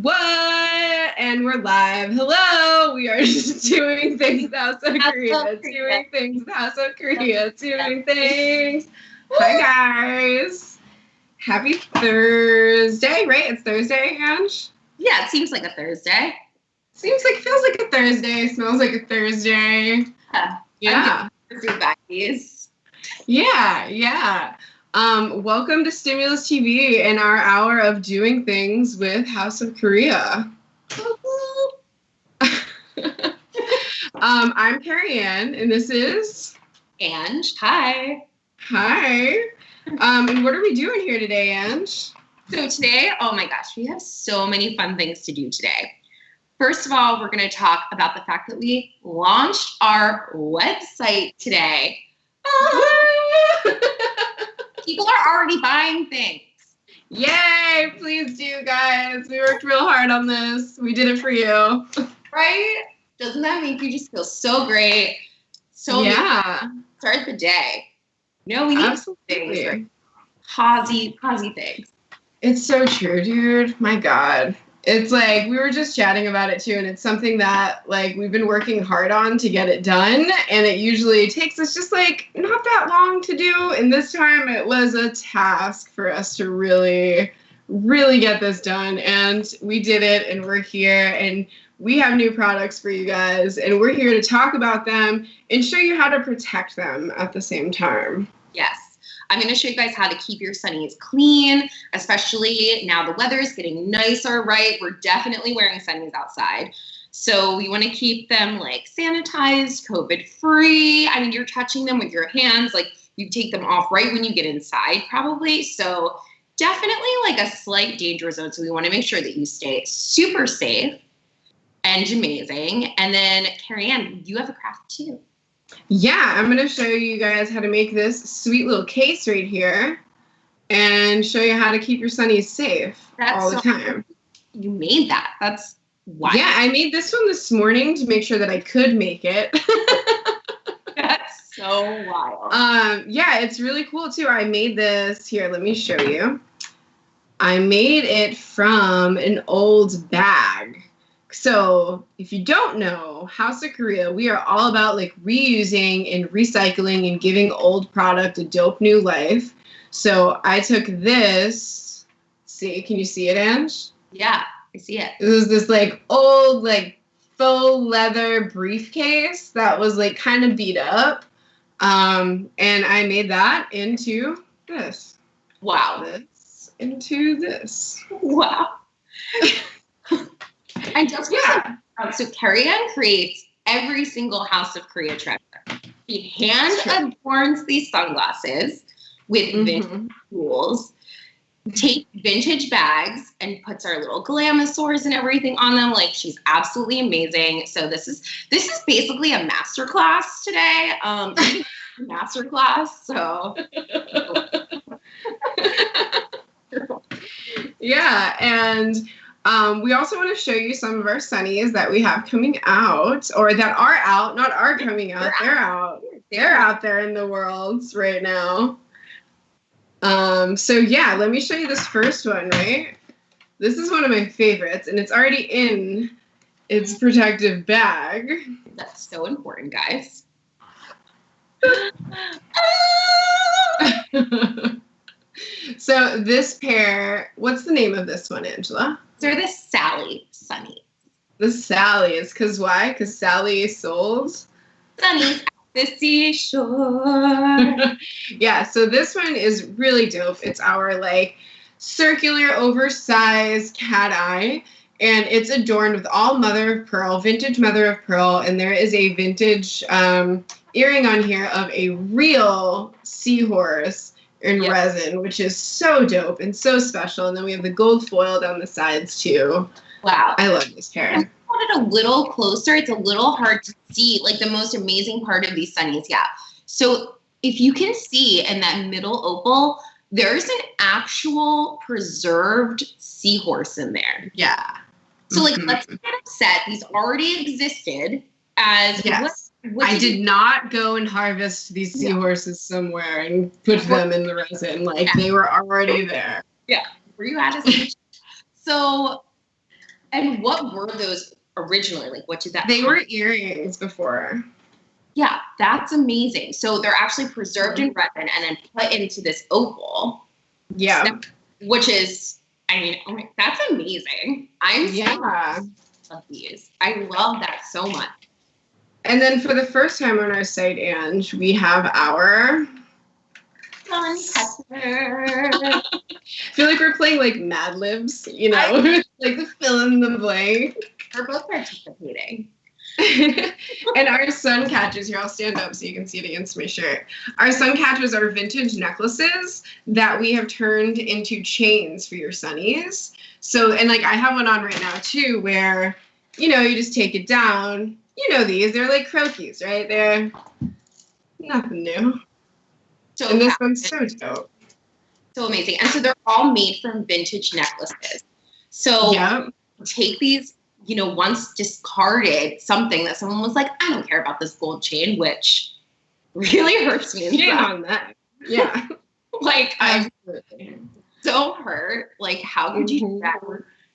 What? And we're live. Hello. We are just doing things with House of Correia. Doing things with House of Correia. Doing things. Hi, guys. Happy Thursday, right? It's Thursday, Ange? Yeah, it seems like a Thursday. Feels like a Thursday. Smells like a Thursday. Yeah. Thursday vibes. Yeah. Welcome to Stimulus TV and our hour of doing things with House of Correia. I'm Carrie Ann, and this is Ange. Hi. And what are we doing here today, Ange? So today, oh my gosh, we have so many fun things to do today. First of all, we're going to talk about the fact that we launched our website today. People are already buying things. Yay! Please do, guys. We worked real hard on this. We did it for you. Right? Doesn't that make you just feel so great? Start the day. No, we need things. Right? Posy things. It's so true, dude. My God. It's like, we were just chatting about it too, and it's something that, like, we've been working hard on to get it done, and it usually takes us just, like, not that long to do, and this time it was a task for us to really, really get this done, and we did it, and we're here, and we have new products for you guys, and we're here to talk about them and show you how to protect them at the same time. Yes. I'm going to show you guys how to keep your sunnies clean, especially now the weather is getting nicer, right? We're definitely wearing sunnies outside. So we want to keep them like sanitized, COVID-free. I mean, you're touching them with your hands. Like you take them off right when you get inside probably. So definitely like a slight danger zone. So we want to make sure that you stay super safe and amazing. And then Carrie Ann, you have a craft too. Yeah, I'm going to show you guys how to make this sweet little case right here and show you how to keep your sunnies safe all the time. You made that. That's wild. Yeah, I made this one this morning to make sure that I could make it. That's so wild. Yeah, it's really cool too. I made this, here, let me show you. I made it from an old bag. So if you don't know, House of Correia, we are all about like reusing and recycling and giving old product a dope new life. So I took this, see, can you see it, Ange? Yeah, I see it. It was this like old like faux leather briefcase that was like kind of beat up. And I made that into this. Wow. Into this. Wow. And just so Carrie Ann creates every single House of Correia treasure. She hand adorns these sunglasses with vintage tools, takes vintage bags, and puts our little glamazors and everything on them. Like she's absolutely amazing. So this is basically a masterclass today. Masterclass. So yeah, and we also want to show you some of our sunnies that we have coming out, or that are out, not are coming out, they're out. They're out there in the world right now. So yeah, let me show you this first one, right? This is one of my favorites, and it's already in its protective bag. That's so important, guys. So this pair, what's the name of this one, Angela? They're the Sally Sunnies. The Sallies, because why? Because Sally sold sunnies at the seashore. Yeah, so this one is really dope. It's our like circular, oversized cat eye, and it's adorned with all mother of pearl, vintage mother of pearl, and there is a vintage earring on here of a real seahorse in resin, which is so dope and so special. And then we have the gold foil down the sides too. Wow. I love this pair. I put it a little closer. It's a little hard to see, like the most amazing part of these sunnies. Yeah. So if you can see in that middle opal, there's an actual preserved seahorse in there. Yeah. So like, let's get upset. These already existed as I did not go and harvest these seahorses somewhere and put them in the resin. Like they were already there. Yeah. Were you at a stage? So And what were those originally? Like, what did that? They were earrings before. Yeah, that's amazing. So they're actually preserved in resin and then put into this opal. Yeah. Which is, I mean, oh my, that's amazing. Love these. I love that so much. And then for the first time on our site, Ange, we have our Sun catcher. I feel like we're playing like Mad Libs, you know, like the fill in the blank. We're both participating. And our sun catchers, here, I'll stand up so you can see it against my shirt. Our sun catchers are vintage necklaces that we have turned into chains for your sunnies. So, and like I have one on right now too, where, you know, you just take it down. You know these, they're like croquis, right? They're nothing new. So and this one's so dope. So amazing. And so they're all made from vintage necklaces. So take these, you know, once discarded something that someone was like, I don't care about this gold chain, which really hurts me inside. On that. Yeah. Like, I'm so hurt. Like, how could you do that?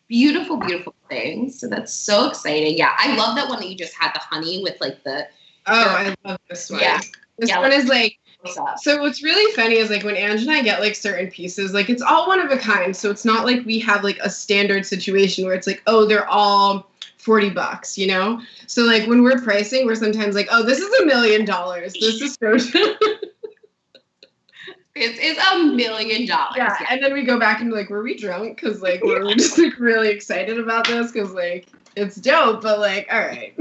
Beautiful, beautiful things. So that's so exciting. Yeah. I love that one that you just had, the honey with like the. Oh, I love this one. Yeah. This one is like, so what's really funny is like when Ange and I get like certain pieces, like it's all one of a kind. So it's not like we have like a standard situation where it's like, oh, they're all $40, you know? So like when we're pricing, we're sometimes like, oh, this is $1 million. This is so This is $1 million. Yeah. And then we go back and be like, were we drunk? Because like we're just like really excited about this because like it's dope, but like, all right.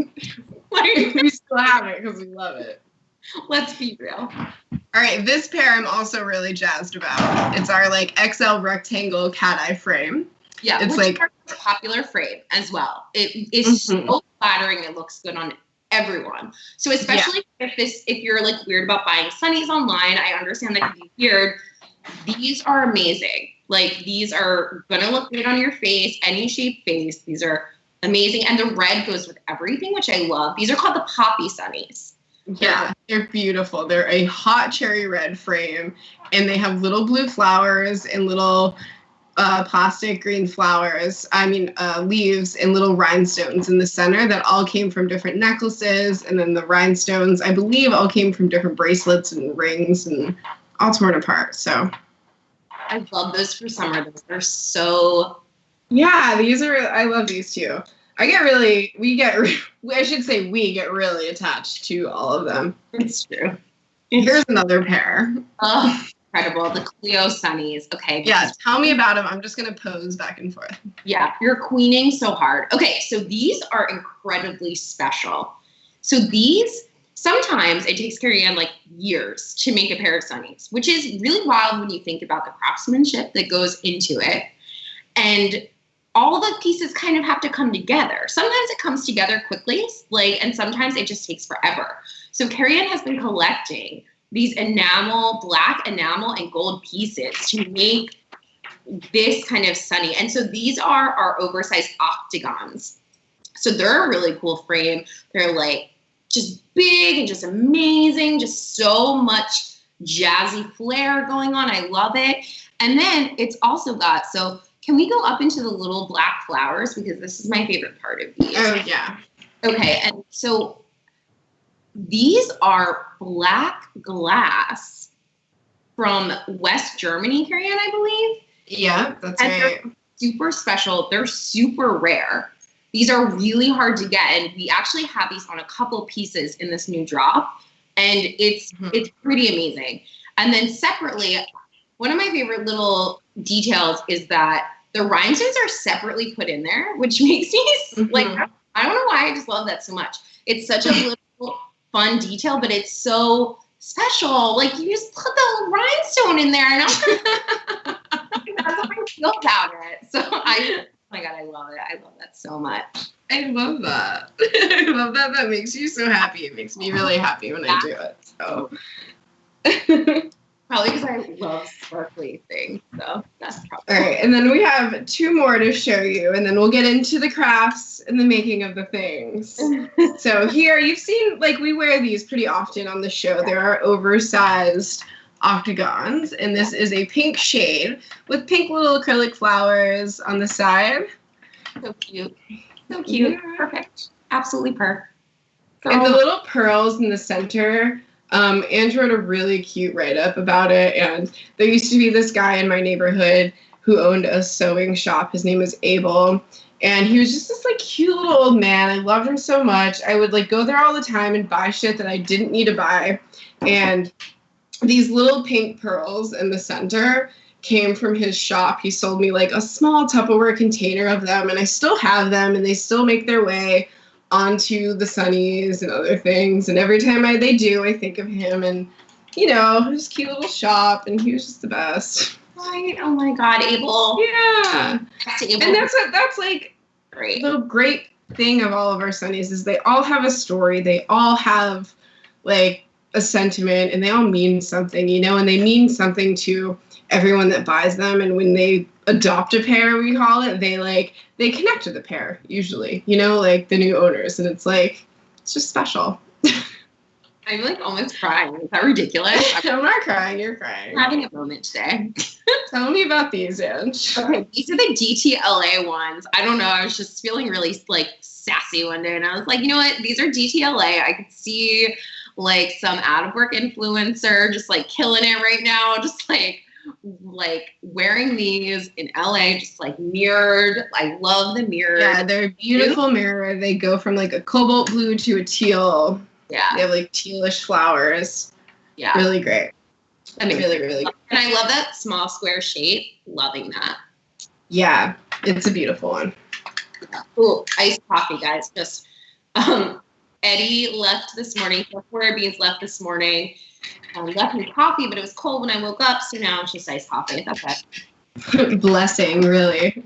Like we still have it because we love it. Let's be real. All right, this pair I'm also really jazzed about. It's our like XL rectangle cat eye frame. Yeah, it's like a popular frame as well. It is so flattering. It looks good on everyone. So especially if you're like weird about buying sunnies online, I understand that can be weird. These are amazing. Like these are gonna look good on your face, any shape face. These are amazing, and the red goes with everything, which I love. These are called the poppy sunnies. Yeah, they're beautiful. They're a hot cherry red frame, and they have little blue flowers and little plastic green flowers. Leaves and little rhinestones in the center that all came from different necklaces, and then the rhinestones, I believe, all came from different bracelets and rings and all torn apart. So I love those for summer. Those are so. Yeah, I love these too. we get really attached to all of them. It's true. Here's another pair. Oh, incredible. The Cleo Sunnies. Okay. Yeah, tell me about them. I'm just going to pose back and forth. Yeah, you're queening so hard. Okay, so these are incredibly special. So these, sometimes it takes Correia like years to make a pair of sunnies, which is really wild when you think about the craftsmanship that goes into it. And all the pieces kind of have to come together. Sometimes it comes together quickly, and sometimes it just takes forever. So Correia has been collecting these black enamel and gold pieces to make this kind of sunny. And so these are our oversized octagons. So they're a really cool frame. They're like just big and just amazing, just so much jazzy flair going on. I love it. And then it's also got, so can we go up into the little black flowers? Because this is my favorite part of these. Oh, yeah. Okay, and so these are black glass from West Germany, Correia, I believe. Yeah, that's right. They're super special. They're super rare. These are really hard to get, and we actually have these on a couple pieces in this new drop, and it's pretty amazing. And then separately, one of my favorite little details is that the rhinestones are separately put in there, which makes me like, I don't know why, I just love that so much. It's such a little fun detail, but it's so special. Like, you just put the rhinestone in there, and that's how I feel about it. So oh my God, I love it. I love that so much. I love that. I love that. That makes you so happy. It makes me really happy when I do it. So. Probably because I love sparkly things, so that's probably. All right, and then we have two more to show you, and then we'll get into the crafts and the making of the things. So here, you've seen, like, we wear these pretty often on the show. There are oversized octagons, and this is a pink shade with pink little acrylic flowers on the side. So cute. So cute. Yeah. Perfect. Absolutely perfect. And the little pearls in the center, Andrew wrote a really cute write-up about it. And there used to be this guy in my neighborhood who owned a sewing shop. His name was Abel. And he was just this like cute little old man. I loved him so much. I would like go there all the time and buy shit that I didn't need to buy. And these little pink pearls in the center came from his shop. He sold me like a small Tupperware container of them, and I still have them, and they still make their way onto the sunnies and other things. And every time they do, I think of him, and his cute little shop, and he was just the best. Right? Oh my God, Abel. Yeah. Abel. And that's like great. The great thing of all of our sunnies is they all have a story. They all have like a sentiment, and they all mean something, and they mean something to everyone that buys them. And when they adopt a pair, we call it, they connect to the pair usually, like the new owners, and it's just special. I'm like almost crying. Is that ridiculous? I'm not crying, you're crying. I'm having a moment today. Tell me about these, Ange. Okay, these are the DTLA ones. I don't know, I was just feeling really like sassy one day, and I was like, you know what, these are DTLA. I could see like some out of work influencer just like killing it right now, just like wearing these in LA, just like mirrored. I love the mirror. Yeah, they're beautiful mirror. They go from like a cobalt blue to a teal. Yeah. They have like tealish flowers. Yeah. Really great. I mean, really, really great. And I love that small square shape. Loving that. Yeah, it's a beautiful one. Ooh, iced coffee, guys. Just Eddie left this morning. Correia beans left this morning. Left me coffee, but it was cold when I woke up, so now it's just iced coffee. That's it. Blessing, really.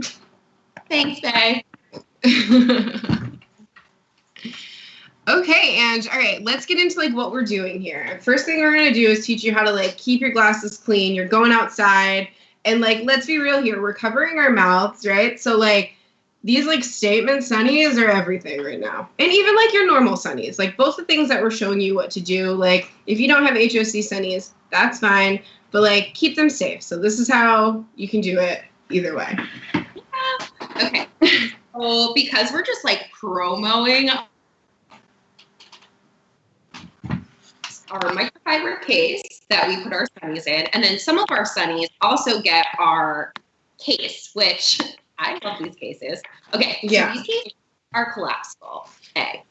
Thanks, babe. Okay, and all right, let's get into like what we're doing here. First thing we're gonna do is teach you how to like keep your glasses clean. You're going outside, and like let's be real here. We're covering our mouths, right? So like these like statement sunnies are everything right now. And even like your normal sunnies, like both the things that we're showing you what to do. Like if you don't have HOC sunnies, that's fine, but like keep them safe. So this is how you can do it either way. Yeah. Okay. So because we're just like promoting our microfiber case that we put our sunnies in, and then some of our sunnies also get our case, which I love these cases. Okay, yeah. So these cases are collapsible. Okay.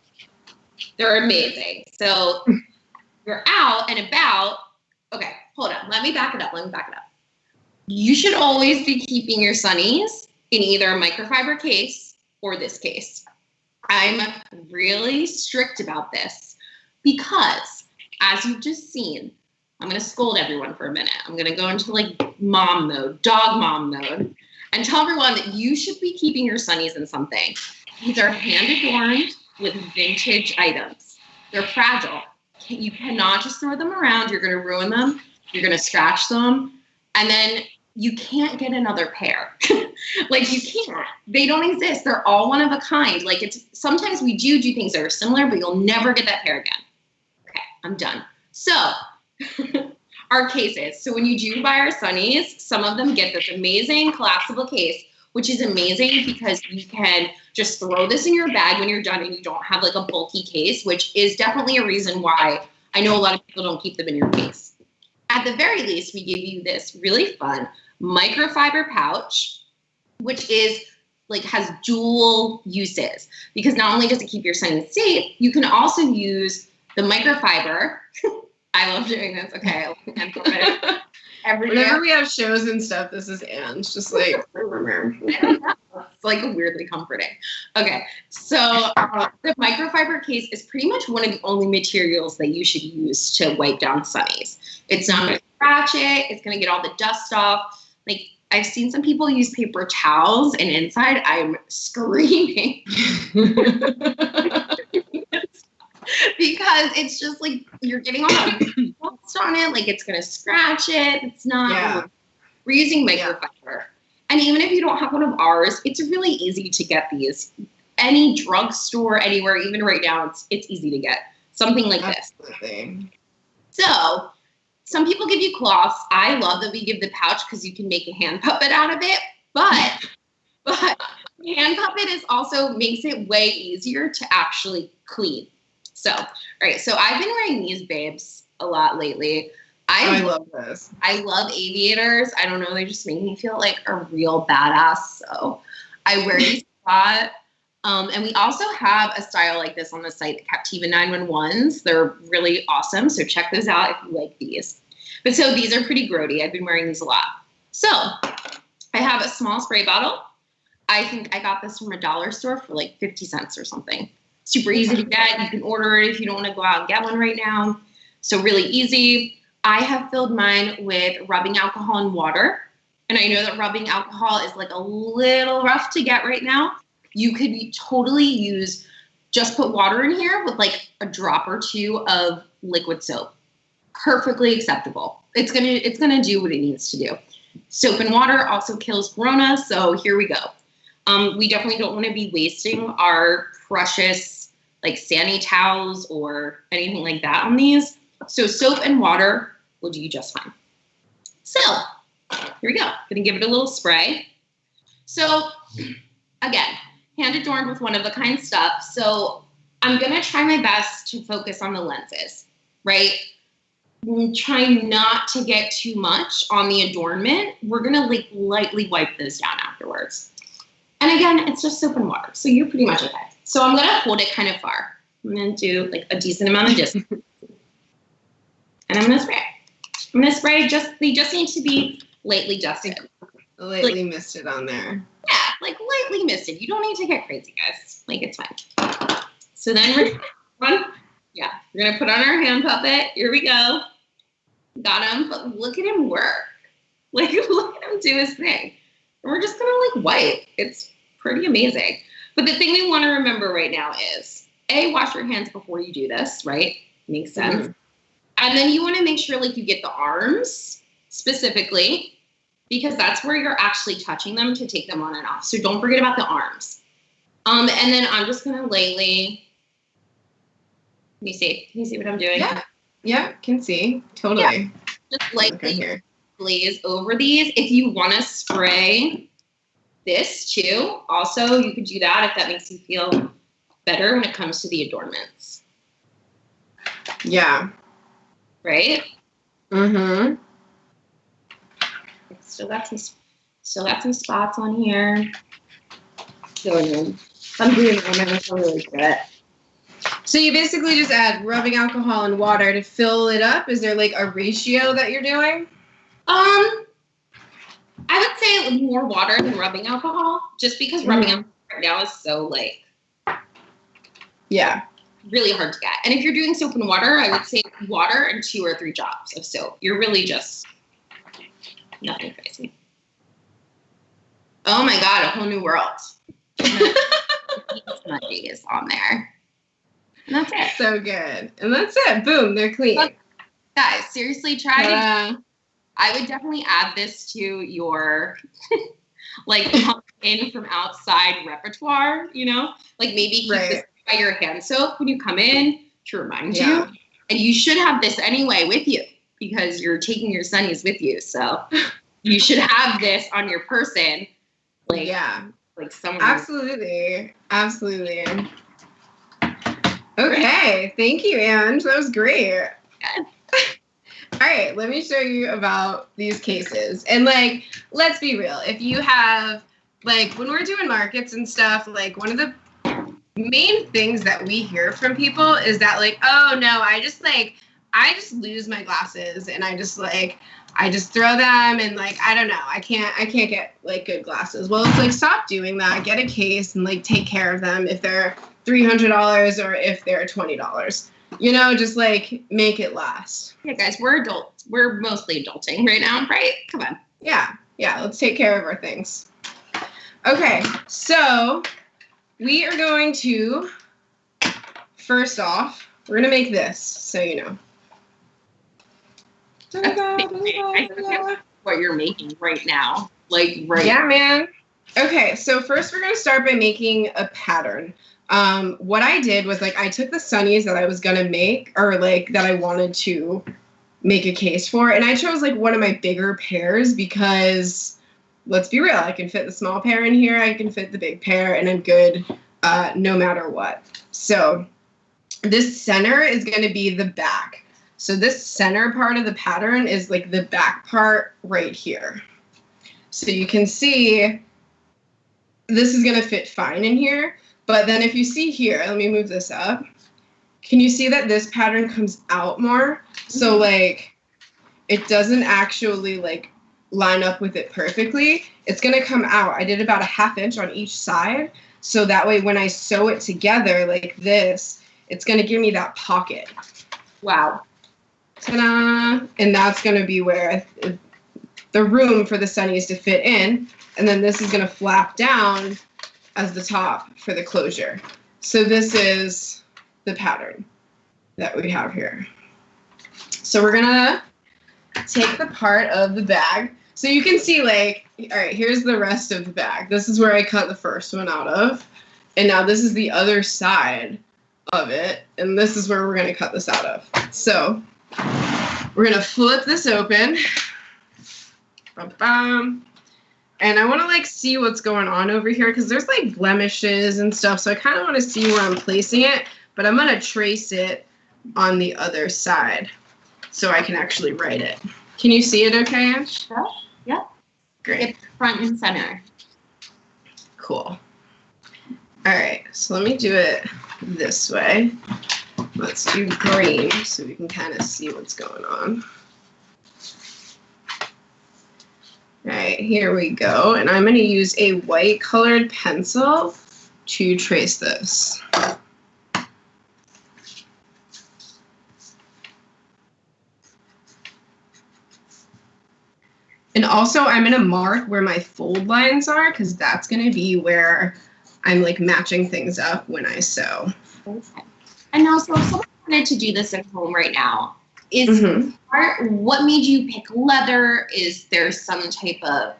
They're amazing. So you're out and about. Okay, hold on. Let me back it up. You should always be keeping your sunnies in either a microfiber case or this case. I'm really strict about this because, as you've just seen, I'm going to scold everyone for a minute. I'm going to go into like mom mode, dog mom mode, and tell everyone that you should be keeping your sunnies in something. These are hand-adorned with vintage items. They're fragile. You cannot just throw them around. You're going to ruin them. You're going to scratch them. And then you can't get another pair. Like you can't. They don't exist. They're all one of a kind. Like sometimes we do things that are similar, but you'll never get that pair again. Okay, I'm done. So our cases. So when you do buy our sunnies, some of them get this amazing collapsible case, which is amazing because you can just throw this in your bag when you're done and you don't have like a bulky case, which is definitely a reason why I know a lot of people don't keep them in your case. At the very least, we give you this really fun microfiber pouch, which is like has dual uses because not only does it keep your sunnies safe, you can also use the microfiber. I love doing this. Okay. Whenever we have shows and stuff, this is Anne's just like, it's like weirdly comforting. Okay. So the microfiber case is pretty much one of the only materials that you should use to wipe down sunnies. It's not going to scratch it. It's going to get all the dust off. Like I've seen some people use paper towels and inside I'm screaming. Because it's just like you're getting all the dust on it, like it's gonna scratch it. It's not. Yeah. We're using microfiber, and even if you don't have one of ours, it's really easy to get these. Any drugstore, anywhere, even right now, it's easy to get something like Absolutely. This. So some people give you cloths. I love that we give the pouch because you can make a hand puppet out of it. But hand puppet is also makes it way easier to actually clean. So, all right. So I've been wearing these babes a lot lately. I love this. I love aviators. I don't know. They just make me feel like a real badass. So I wear these a lot. And we also have a style like this on the site, the Captiva 911s. They're really awesome. So check those out if you like these. But so these are pretty grody. I've been wearing these a lot. So I have a small spray bottle. I think I got this from a dollar store for like 50 cents or something. Super easy to get. You can order it if you don't want to go out and get one right now. So really easy. I have filled mine with rubbing alcohol and water. And I know that rubbing alcohol is like a little rough to get right now. You could totally just put water in here with like a drop or two of liquid soap. Perfectly acceptable. It's gonna do what it needs to do. Soap and water also kills corona, so here we go. We definitely don't want to be wasting our precious like Sani towels or anything like that on these. So soap and water will do you just fine. So here we go. Gonna give it a little spray. So again, hand adorned with one-of-a-kind stuff. So I'm gonna try my best to focus on the lenses, right? Try not to get too much on the adornment. We're gonna like lightly wipe those down afterwards. And again, it's just soap and water, so you're pretty much okay. So I'm gonna hold it kind of far. I'm gonna do like a decent amount of distance. And I'm gonna spray. I'm gonna spray they just need to be lightly dusted. Lightly misted on there. Yeah, like lightly misted. You don't need to get crazy, guys. Like it's fine. So then we're gonna put on our hand puppet. Here we go. Got him, but look at him work. Like look at him do his thing. And we're just gonna like wipe. It's pretty amazing. But the thing we want to remember right now is wash your hands before you do this, right? Makes sense. Mm-hmm. And then you want to make sure like you get the arms specifically, because that's where you're actually touching them to take them on and off. So don't forget about the arms. And then I'm just gonna lightly. Can you see what I'm doing? Yeah, can see. Totally. Yeah. Just lightly glaze over these. If you want to spray this too, also you could do that if that makes you feel better when it comes to the adornments. Yeah. Right? Mm-hmm. Still got some spots on here. I'm doing it really good. So you basically just add rubbing alcohol and water to fill it up. Is there like a ratio that you're doing? I would say more water than rubbing alcohol, just because rubbing alcohol right now is so like really hard to get. And if you're doing soap and water, I would say water and 2 or 3 drops of soap. You're really just nothing crazy. Oh my God, a whole new world. Smudgy is on there. And that's it. So good. And that's it. Boom, they're clean. Guys, seriously, try to. I would definitely add this to your like come in from outside repertoire, you know? Like maybe keep this by your hand soap when you come in to remind you. And you should have this anyway with you because you're taking your sunnies with you. So you should have this on your person. Like, like someone. Absolutely. Okay. Thank you, Ange. That was great. Good. All right, let me show you about these cases. And like, let's be real. If you have, like, when we're doing markets and stuff, like one of the main things that we hear from people is that like, oh no, I just lose my glasses and I just throw them and like, I don't know, I can't get like good glasses. Well, it's like, stop doing that. Get a case and like take care of them if they're $300 or if they're $20. You know, just like make it last. Yeah, guys, we're adults. We're mostly adulting right now, right? Come on. Yeah, let's take care of our things. Okay, so we are going to, first off, we're going to make this, so you know. I forget what you're making right now. Yeah, man. Okay, so first we're going to start by making a pattern. What I did was like I took the sunnies that I was gonna make or like that I wanted to make a case for, and I chose like one of my bigger pairs because let's be real. I can fit the small pair in here. I can fit the big pair, and I'm good no matter what. So this center is going to be the back. So this center part of the pattern is like the back part right here. So you can see this is going to fit fine in here. But then if you see here, let me move this up. Can you see that this pattern comes out more? So like it doesn't actually like line up with it perfectly. It's going to come out. I did about a 1/2 inch on each side. So that way when I sew it together like this, it's going to give me that pocket. Wow. Ta-da! And that's going to be where the room for the sunnies to fit in. And then this is going to flap down as the top for the closure. So this is the pattern that we have here. So we're going to take the part of the bag. So you can see like, all right, here's the rest of the bag. This is where I cut the first one out of. And now this is the other side of it. And this is where we're going to cut this out of. So we're going to flip this open. Ba-bam. And I want to like see what's going on over here because there's like blemishes and stuff. So I kind of want to see where I'm placing it. But I'm going to trace it on the other side so I can actually write it. Can you see it okay, Ash? Yeah. Yeah. Great. It's front and center. Cool. All right, so let me do it this way. Let's do green so we can kind of see what's going on. All right, here we go. And I'm going to use a white colored pencil to trace this. And also I'm going to mark where my fold lines are because that's going to be where I'm like matching things up when I sew. Okay. And also, if someone wanted to do this at home right now, is what made you pick leather? Is there some type of...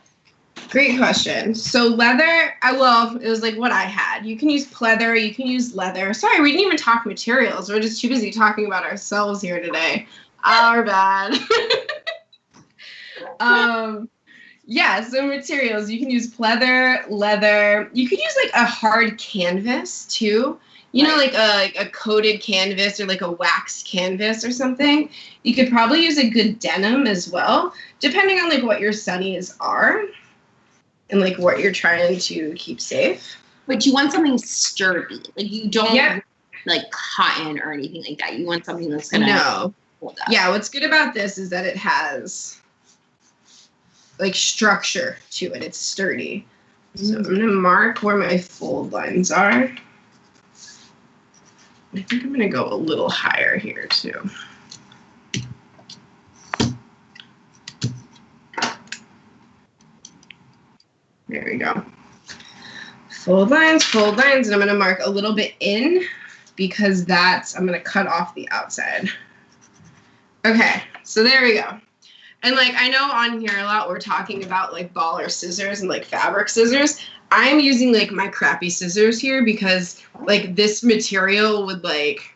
Great question. So leather, well, it was like what I had. You can use pleather, you can use leather. Sorry, we didn't even talk materials. We're just too busy talking about ourselves here today. Our bad. Yeah, so materials, you can use pleather, leather. You could use like a hard canvas too. You know, like a coated canvas or like a wax canvas or something. You could probably use a good denim as well, depending on like what your sunnies are and like what you're trying to keep safe. But you want something sturdy. Like you don't like cotton or anything like that. You want something that's gonna hold up. Yeah, what's good about this is that it has like structure to it. It's sturdy. So I'm gonna mark where my fold lines are. I think I'm gonna go a little higher here too. There we go. Fold lines, and I'm gonna mark a little bit in because I'm gonna cut off the outside. Okay, so there we go. And like, I know on here a lot we're talking about like baller scissors and like fabric scissors. I'm using like my crappy scissors here because like this material would like,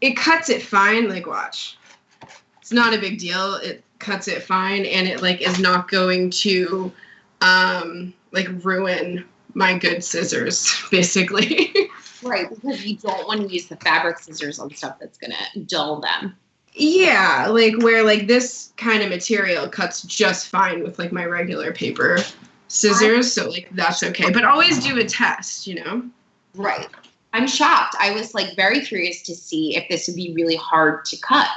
it cuts it fine. Like watch, it's not a big deal. It cuts it fine and it like is not going to like ruin my good scissors basically. Right, because you don't want to use the fabric scissors on stuff that's gonna dull them. Yeah, like where like this kind of material cuts just fine with like my regular paper scissors, so like that's okay. But always do a test, you know? Right. I'm shocked. I was like very curious to see if this would be really hard to cut.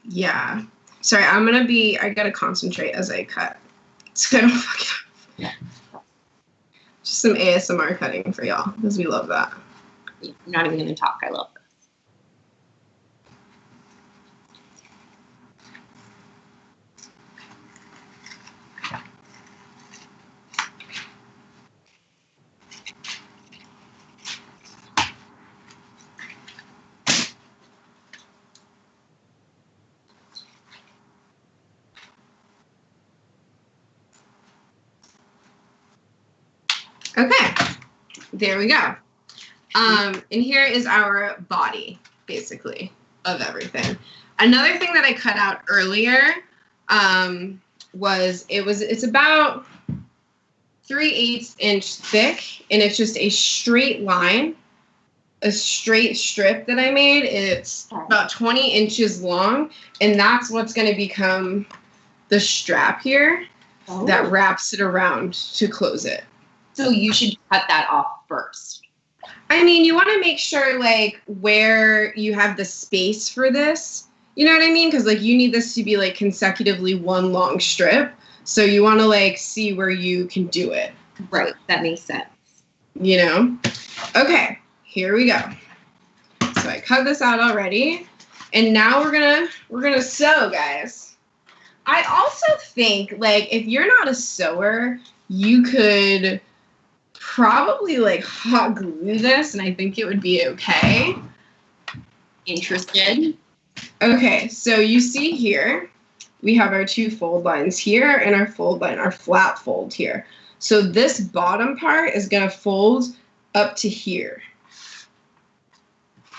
Yeah. Sorry, I gotta concentrate as I cut. So I don't fuck it up. Yeah. Just some ASMR cutting for y'all, because we love that. I'm not even gonna talk. I love this. Okay, there we go. And here is our body, basically, of everything. Another thing that I cut out earlier it's about 3/8 inch thick, and it's just a straight line, a straight strip that I made. It's about 20 inches long, and that's what's going to become the strap here that wraps it around to close it. So you should cut that off first. I mean, you want to make sure like where you have the space for this. You know what I mean? Because like you need this to be like consecutively one long strip. So you want to like see where you can do it. Right. That makes sense. You know? Okay, here we go. So I cut this out already. And now we're gonna sew, guys. I also think like if you're not a sewer, you could probably like hot glue this, and I think it would be okay. Interested? Okay, so you see here, we have our 2 fold lines here and our fold line, our flat fold here. So this bottom part is gonna fold up to here,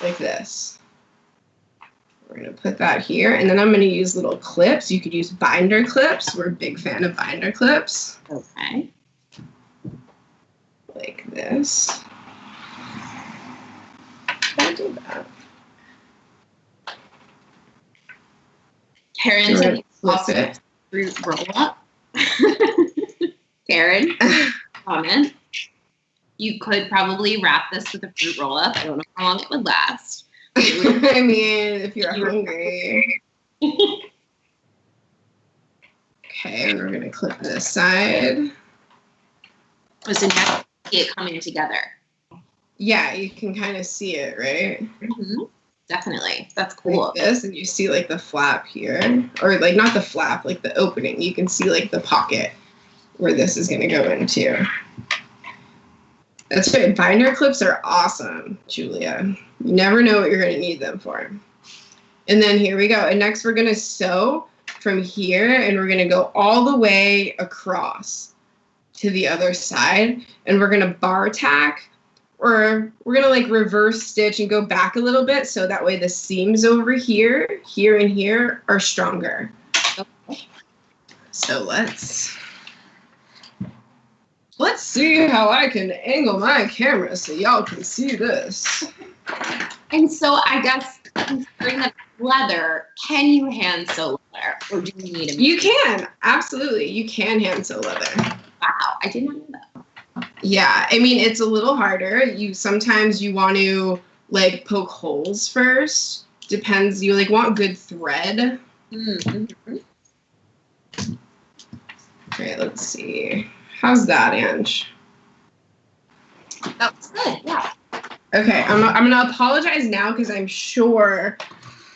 like this. We're gonna put that here, and then I'm gonna use little clips. You could use binder clips. We're a big fan of binder clips. Okay. Like this. I'll do that. Karen said also fruit roll up. Karen, comment. You could probably wrap this with a fruit roll up. I don't know how long it would last. I mean, if you're hungry. Okay, and we're gonna clip this side. So now you see it coming together. Yeah, you can kind of see it, right? Mm-hmm. Definitely. That's cool. Like this, and you see like the flap here, or like not the flap, like the opening. You can see like the pocket where this is gonna go into. That's right. Binder clips are awesome, Julia. You never know what you're gonna need them for. And then here we go. And next we're gonna sew from here, and we're gonna go all the way across to the other side, and we're gonna bar tack, or we're gonna like reverse stitch and go back a little bit, so that way the seams over here, here and here are stronger. Okay. So let's see how I can angle my camera so y'all can see this. And so I guess considering that leather, can you hand sew leather, or do you need a? You can, absolutely. You can hand sew leather. Wow, I did not know that. Yeah, I mean, it's a little harder. Sometimes you want to like poke holes first. Depends. You like want good thread. Mm-hmm. Okay, let's see. How's that, Ange? That was good. Yeah. Okay, I'm gonna apologize now because I'm sure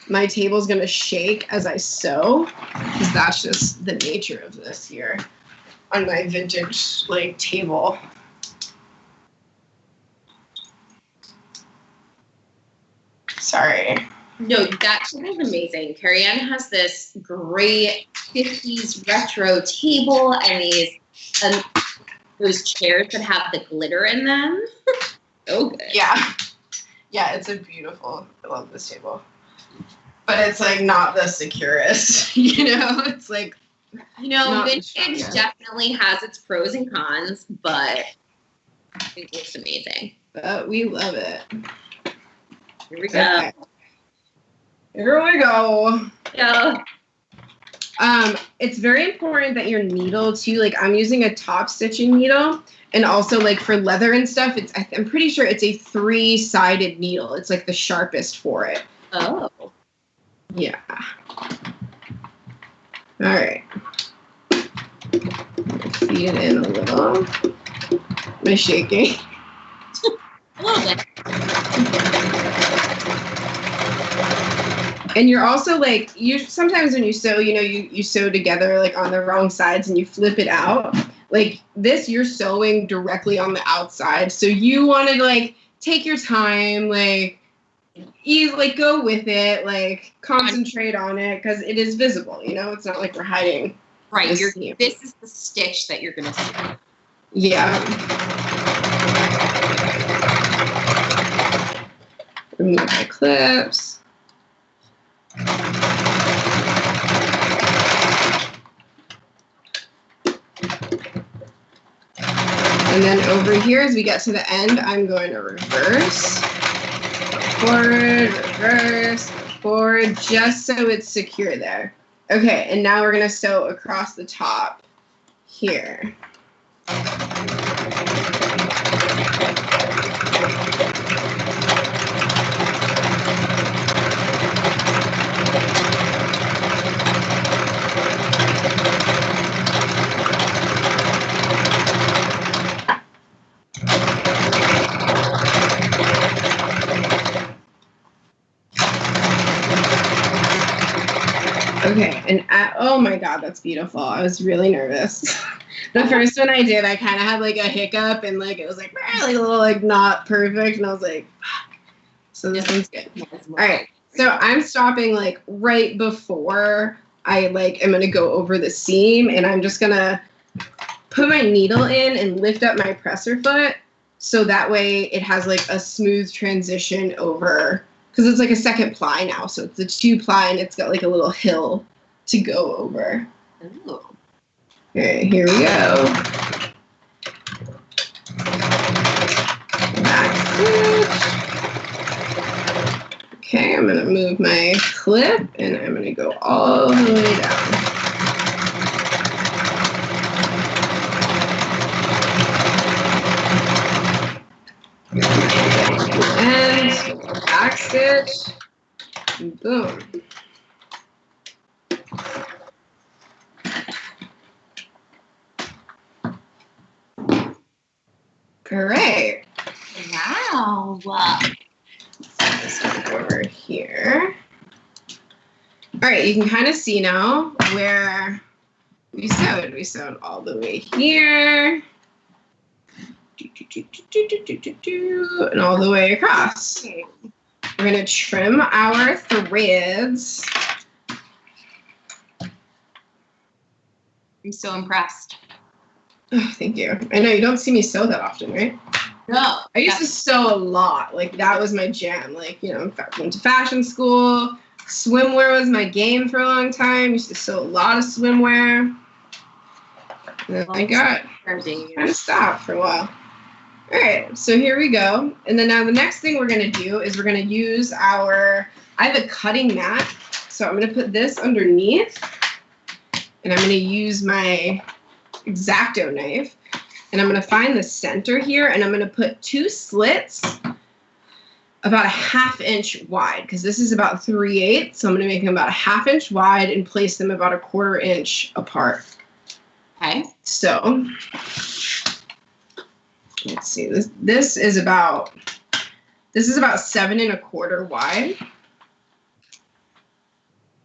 my table's gonna shake as I sew, because that's just the nature of this here on my vintage like table. Sorry. No, that shit is amazing. Carrie Ann has this great 50s retro table and those chairs that have the glitter in them. So good. Yeah. Yeah, it's a beautiful, I love this table. But it's like not the securest, you know? It's like, vintage definitely has its pros and cons, but it looks amazing. But we love it. Here we go. Okay. Here we go. Yeah. It's very important that your needle too, like I'm using a top stitching needle, and also like for leather and stuff, I'm pretty sure it's a 3-sided needle. It's like the sharpest for it. Oh. Yeah. All right. Feed it in a little. Am I shaking? A little bit. And you're also like, sometimes when you sew, you sew together like on the wrong sides and you flip it out. Like this, you're sewing directly on the outside. So you want to like take your time, like go with it, like concentrate on it, because it is visible, it's not like we're hiding. Right. This is the stitch that you're going to see. Yeah. Remove my clips. here as we get to the end, I'm going to reverse, forward, reverse, forward, just so it's secure there. Okay, and now we're gonna sew across the top here. Okay, and oh my God, that's beautiful. I was really nervous. The first one I did, I kind of had like a hiccup and like it was like a little like not perfect, and I was like, fuck. So this one's good. All right, so I'm stopping like right before I like am gonna go over the seam, and I'm just gonna put my needle in and lift up my presser foot so that way it has like a smooth transition over. Because it's like a second ply now, so it's a 2-ply and it's got like a little hill to go over. Ooh. Okay, here we go. Back stitch. Okay, I'm gonna move my clip and I'm gonna go all the way down. And back stitch, and boom. Great. Wow. Set this one over here. All right, you can kind of see now where we sewed. We sewed all the way here. And all the way across. We're going to trim our threads. I'm so impressed. Oh, thank you. I know you don't see me sew that often, right? No. I used to sew a lot. Like that was my jam. Like, you know, I went to fashion school. Swimwear was my game for a long time. Used to sew a lot of swimwear. And then I got kind of stopped for a while. All right, so here we go. And then now the next thing we're gonna do is we're gonna use I have a cutting mat. So I'm gonna put this underneath and I'm gonna use my X-Acto knife and I'm gonna find the center here and I'm gonna put 2 slits about a 1/2 inch wide because this is about 3/8. So I'm gonna make them about a 1/2 inch wide and place them about a 1/4 inch apart. Okay. So let's see, this is about 7 1/4 wide.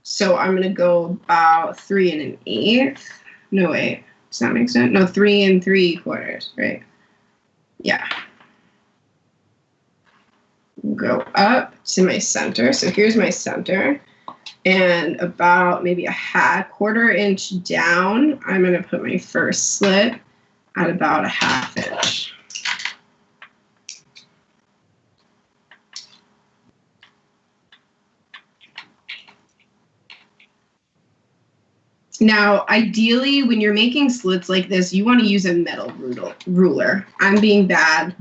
So I'm gonna go about 3 1/8. No, wait, does that make sense? No, 3 3/4, right? Yeah. Go up to my center. So here's my center. And about maybe a 1/4 inch down, I'm gonna put my first slit at about a 1/2 inch. Now, ideally, when you're making slits like this, you want to use a metal ruler. I'm being bad,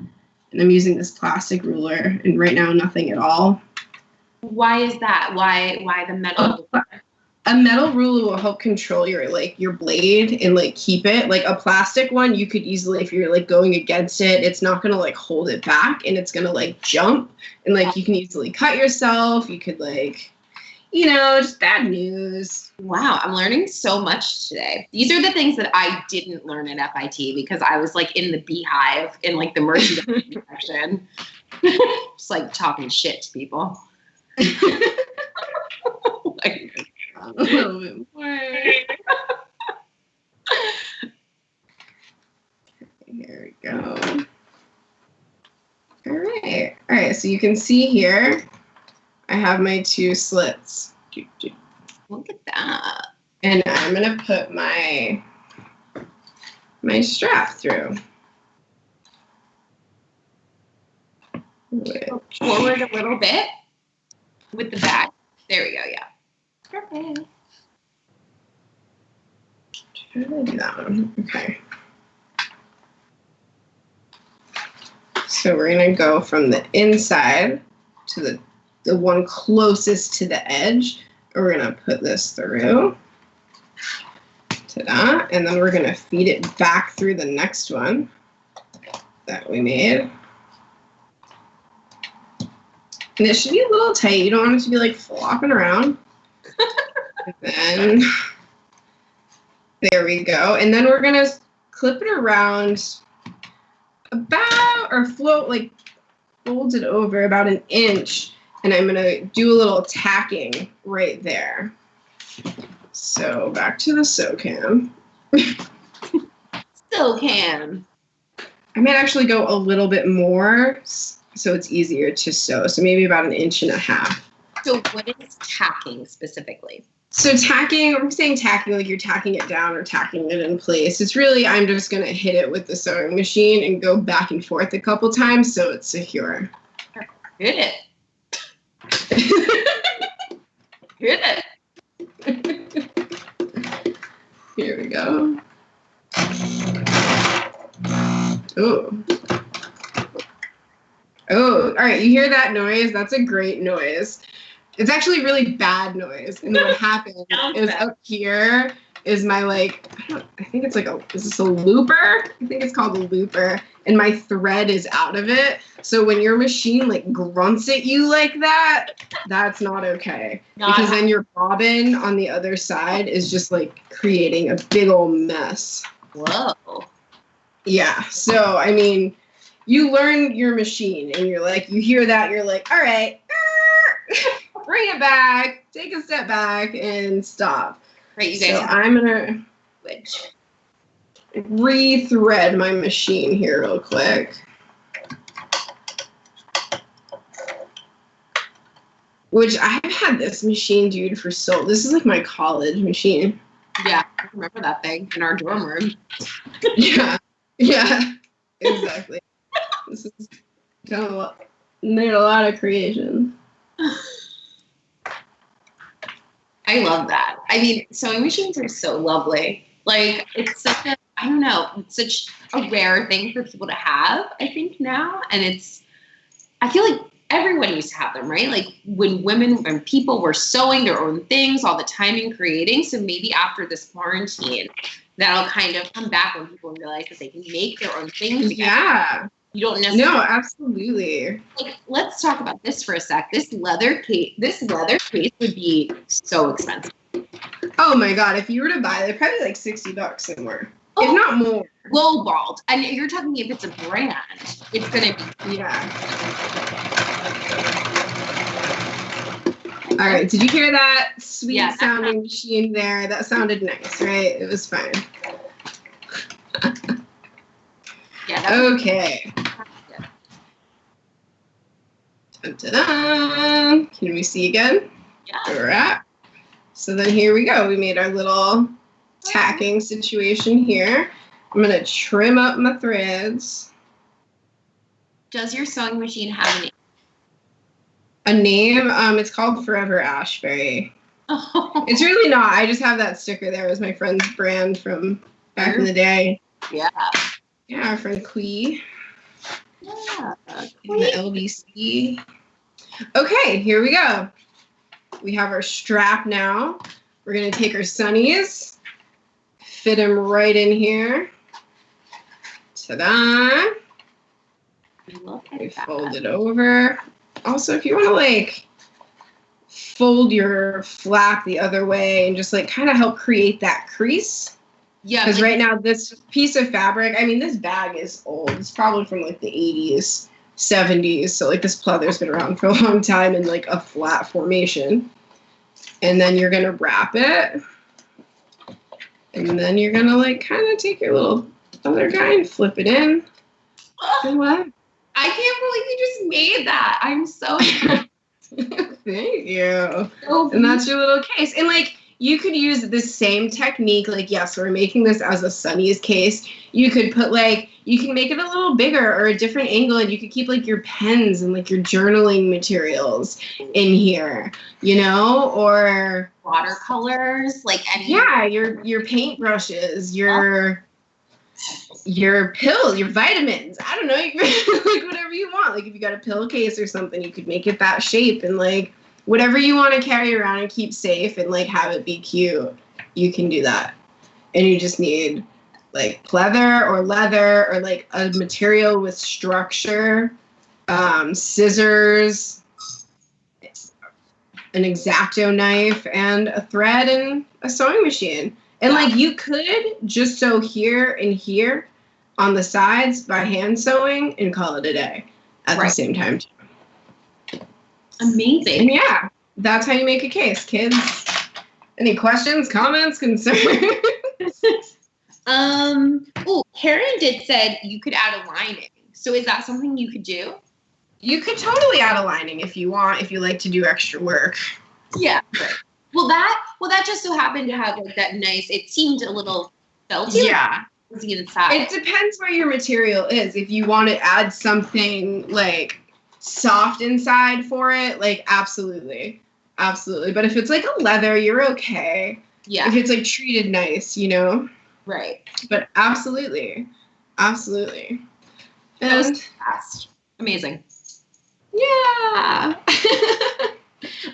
and I'm using this plastic ruler, and right now, nothing at all. Why is that? Why the metal? A metal ruler will help control your blade and like keep it. Like a plastic one, you could easily, if you're like going against it, it's not gonna like hold it back, and it's gonna like jump, and like you can easily cut yourself. You could like, you know, just bad news. Wow, I'm learning so much today. These are the things that I didn't learn at FIT because I was like in the beehive in like the merchandising section, just like talking shit to people. Like, A little bit more. Here we go. All right, so you can see here, I have my 2 slits. look at that. And I'm gonna put my strap through. Forward a little bit with the back. There we go, yeah. Perfect. Try to do that one. Okay. So we're going to go from the inside to the one closest to the edge. We're going to put this through. Ta-da. And then we're going to feed it back through the next one that we made. And it should be a little tight. You don't want it to be like flopping around. And then there we go. And then we're going to clip it around about, or float, like fold it over about an inch. And I'm going to do a little tacking right there. So back to the SoCam. SoCam. I might actually go a little bit more so it's easier to sew. So maybe about 1.5 inches. So what is tacking specifically? So tacking, I'm saying tacking like you're tacking it down or tacking it in place. It's really, I'm just going to hit it with the sewing machine and go back and forth a couple times so it's secure. Hit it. Hit it. Here we go. Oh. Oh, all right. You hear that noise? That's a great noise. It's actually really bad noise. And what happened is up here is my I think it's is this a looper? I think it's called a looper. And my thread is out of it. So when your machine grunts at you like that, that's not okay. Because then your bobbin on the other side is just creating a big old mess. Whoa. Yeah. So, I mean, you learn your machine and you hear that, you're like, all right, bring it back, take a step back and stop. Right, you guys. So I'm going to re-thread my machine here real quick. Which I've had this machine, dude, for this is my college machine. Yeah, I remember that thing in our dorm room. Yeah, exactly. This is made a lot of creation. I love that. I mean, sewing machines are so lovely. It's such it's such a rare thing for people to have, I think, now. And I feel like everyone used to have them, right? When people were sewing their own things all the time and creating. So maybe after this quarantine, that'll kind of come back when people realize that they can make their own things again. Yeah. You don't necessarily. No, absolutely. Let's talk about this for a sec. This leather case would be so expensive. Oh my God. If you were to buy it, probably $60 somewhere. Oh, if not more. Lowballed. And you're talking if it's a brand, it's going to be. Yeah. All right. Did you hear that sweet sounding machine there? That sounded nice, right? It was fine. Yeah. Okay. Ta-da. Can we see again? Yeah. All right. So then here we go. We made our little tacking situation here. I'm going to trim up my threads. Does your sewing machine have a name? A name? It's called Forever Ashbury. Oh. It's really not. I just have that sticker there. It was my friend's brand from back in the day. Yeah. Yeah, our friend Quee. Yeah. In the LBC. Okay, here we go. We have our strap now. We're going to take our sunnies, fit them right in here. Ta-da. We fold it over. Also, if you want to fold your flap the other way and just kind of help create that crease. Yeah. Because right now this piece of fabric, I mean, this bag is old. It's probably from the 80s, 70s. So this pleather's been around for a long time in a flat formation. And then you're going to wrap it. And then you're going to kind of take your little other guy and flip it in. And what? I can't believe you just made that. I'm so Thank you. And that's your little case. And you could use the same technique. Yes, we're making this as a sunnies case. You could put you can make it a little bigger or a different angle, and you could keep your pens and your journaling materials in here, or watercolors, any. Yeah, your paint brushes, your your pills, your vitamins. I don't know, you can, like whatever you want. Like if you got a pillowcase or something, you could make it that shape, and like whatever you want to carry around and keep safe and like have it be cute, you can do that. And you just need like pleather or leather or like a material with structure, scissors, an X-Acto knife, and a thread and a sewing machine. And like you could just sew here and here on the sides by hand sewing and call it a day at the same time too. Amazing. And yeah, that's how you make a case, kids. Any questions, comments, concerns? Karen said you could add a lining. So is that something you could do? You could totally add a lining if you want, if you like to do extra work. Yeah. Right. Well, that just so happened to have like that nice. It seemed a little felty. Yeah. Like, inside. It depends where your material is. If you want to add something like soft inside for it, like absolutely. But if it's like a leather, you're okay. Yeah. If it's like treated nice, you know. Right. But absolutely. That was fast. Amazing. Yeah.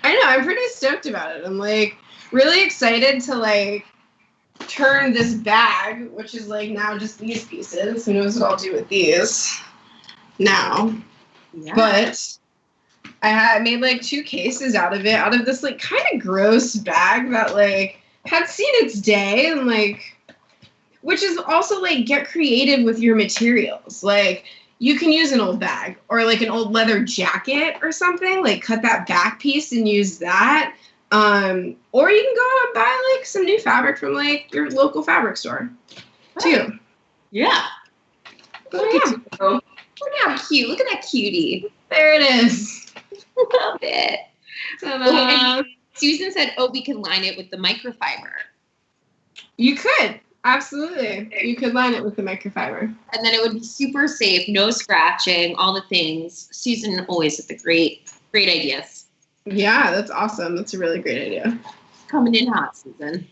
I know, I'm pretty stoked about it. I'm like really excited to like turn this bag, which is like now just these pieces. Who knows what I'll do with these now. Yeah. But I made like 2 cases out of this like kind of gross bag that like had seen its day, and like, which is also like get creative with your materials. Like you can use an old bag or like an old leather jacket or something, like cut that back piece and use that. Or you can go out and buy like some new fabric from like your local fabric store too. Yeah. Look at you. Look how cute. Look at that cutie. There it is. Love it. And Susan said, we can line it with the microfiber. You could. Absolutely. You could line it with the microfiber. And then it would be super safe, no scratching, all the things. Susan always with the great ideas. Yeah, that's awesome. That's a really great idea. Coming in hot, Susan.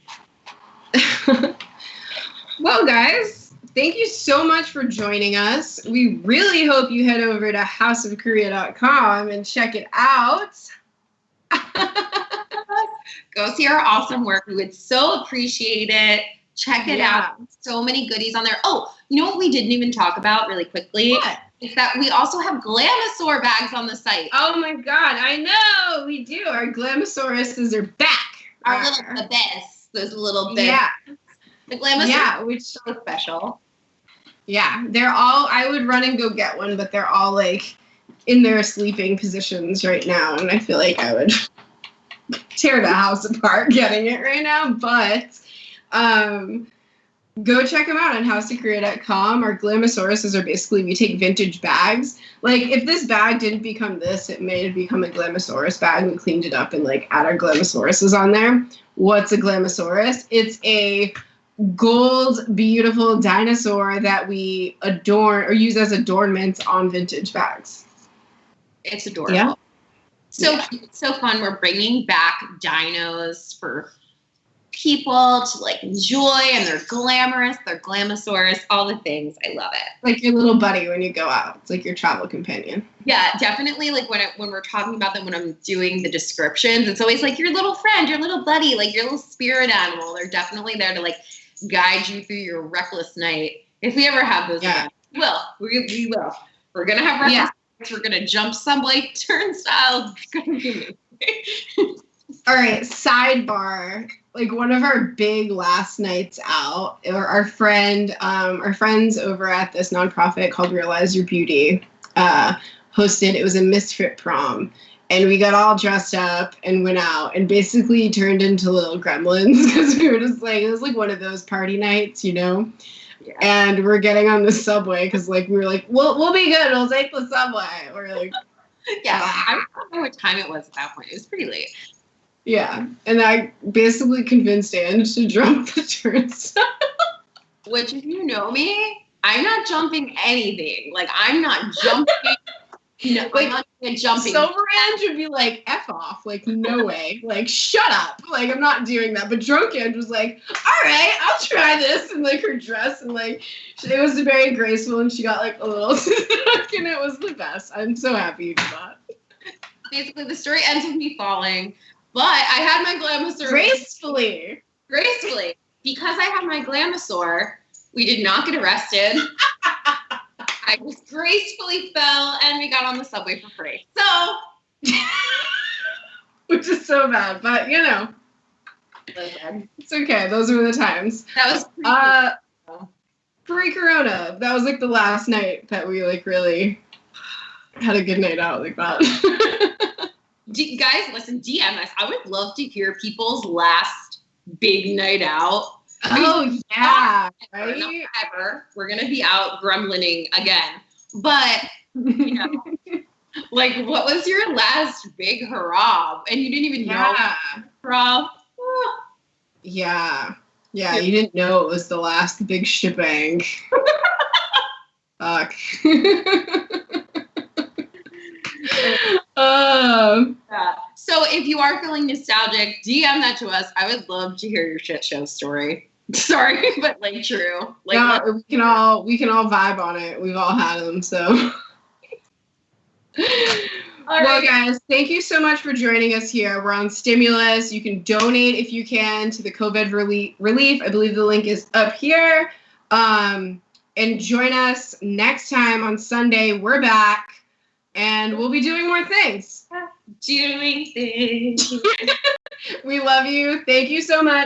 Well, guys, thank you so much for joining us. We really hope you head over to houseofcorreia.com and check it out. Go see our awesome work. We would so appreciate it. Check it out. So many goodies on there. Oh, you know what we didn't even talk about really quickly? What? Is that we also have Glamasaur bags on the site. Oh my God, I know we do. Our Glamasauruses are back. Our little best. Those little bits. Yeah. The Glamasaur. Yeah, which is so special. Yeah, they're all. I would run and go get one, but they're all like in their sleeping positions right now, and I feel like I would tear the house apart getting it right now, but. Go check them out on houseofcorreia.com. Our Glamasauruses are basically, we take vintage bags. Like, if this bag didn't become this, it may have become a Glamasaurus bag. We cleaned it up and, like, add our Glamasauruses on there. What's a Glamasaurus? It's a gold, beautiful dinosaur that we adorn or use as adornments on vintage bags. It's adorable. Yeah. So cute, so fun. We're bringing back dinos for people to like enjoy, and they're glamorous, they're Glamasaurus, all the things. I love it. Like your little buddy when you go out. It's like your travel companion. Yeah, definitely. Like when we're talking about them, when I'm doing the descriptions, it's always like your little friend, your little buddy, like your little spirit animal. They're definitely there to like guide you through your reckless night. If we ever have those events, we will. We're gonna have reckless nights. We're gonna jump subway turnstiles. It's gonna be amazing. All right, sidebar. Like one of our big last nights out, or our friends over at this nonprofit called Realize Your Beauty hosted. It was a misfit prom, and we got all dressed up and went out and basically turned into little gremlins because we were just like, it was like one of those party nights, you know. Yeah. And we're getting on the subway because like we were like, we'll be good. We'll take the subway. We're like, yeah. I don't know what time it was at that point. It was pretty late. Yeah, and I basically convinced Ange to jump the turnstile. Which, if you know me, I'm not jumping anything. Like, I'm not jumping No, Like, I'm not doing a jumping. Sober Ange would be like, F off. Like, no way. Like, shut up. Like, I'm not doing that. But drunk Ange was like, all right, I'll try this. And like her dress and like, it was very graceful and she got like a little stuck and it was the best. I'm so happy you did that. Basically, the story ends with me falling, but I had my Glamasaur. Gracefully. Because I had my Glamasaur, we did not get arrested. I just gracefully fell and we got on the subway for free. So, which is so bad, but you know, listen, it's okay. Those were the times. that was Pre-corona. That was like the last night that we like really had a good night out like that. Guys, listen, DM us. I would love to hear people's last big night out. Oh yeah, Right? right? Not ever. We're gonna be out grumbling again. But you know, like, what was your last big hurrah? And you didn't even know hurrah. Yeah, you didn't know it was the last big shebang. Fuck. Yeah. So if you are feeling nostalgic, DM that to us. I would love to hear your shit show story. Sorry, but like true. Like, yeah, we can all vibe on it. We've all had them, so. Well, guys, thank you so much for joining us here. We're on Stimulus. You can donate if you can to the COVID relief. I believe the link is up here. And join us next time on Sunday. We're back, and we'll be doing more things. Doing things. We love you. Thank you so much.